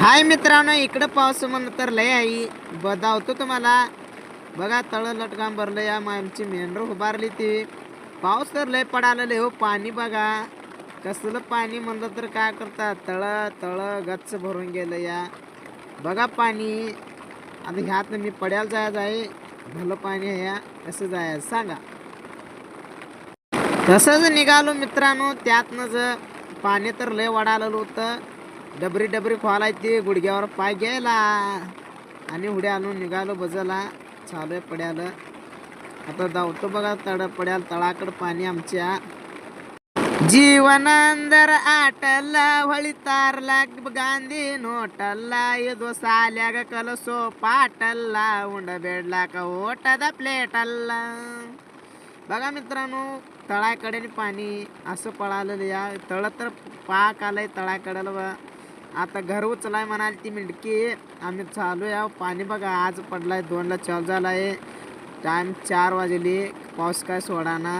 हाय मित्रांनो, इकडं पाऊस म्हणलं तर लय आहे. बदावतो तुम्हाला. बघा तळ लटकान भरलं या आमची मेंढर उभारली ती. पाऊस तर लय पडालेले हो. पाणी बघा कसलं पाणी म्हणलं तर काय करतात. तळ तळ गच्च भरून गेलं या. बघा पाणी. आता ह्यात मी पड्याला जायचं आहे. भलं पाणी आहे या. कसं जायचं सांगा. तसंच निघालो मित्रांनो. त्यातनंच पाणी तर लय वाढालं होतं. डबरी डबरी खोलायची गुडघ्यावर पाय घ्यायला आणि उड्या आणून निघालो बजला. चालू आहे पड्याला. आता धावतो बघा पड्याला तळाकड पाणी आमच्या. जीवन अंदर आटला वळी तारला गांधी नोटला येदो साल्या ग कलसो पाटल्ला उंड बेडला का ओटದ प्लेटल्ला. बघा मित्रांनो, तळाकडेने पाणी असं पळालेलं या. तळ तर पाक आलंय तळाकडेला. आता घर उचलाय म्हणाल ती मिंडकी. आम्ही चालू या. पाणी बघा आज पडलाय 2ला चालू झालाय. टाइम 4 वाजले. पाऊस काय सोडाना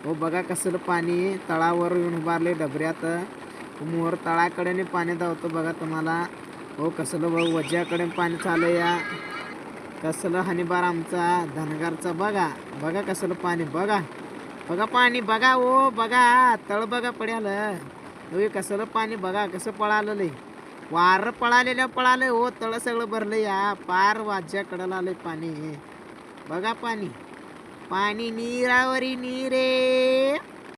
हो. बघा कसलं पाणी तळावर येऊन उभारले डबऱ्यात. मोर तळाकडेने पाणी धावतो बघा तुम्हाला हो. कसलं बघ वज्याकडे पाणी चालू या. कसलं हानीबार आमचा धनगरचा. बघा बघा कसलं पाणी. बघा बघा पाणी बघा हो. बघा तळ बघा पड्याला. कसलं पाणी बघा कसं पळालं. वार पळालं हो. तळ सगळं भरलं या. पार वाज्याकडं आलंय पाणी. बघा पाणी पाणी नीरावरी नीरे.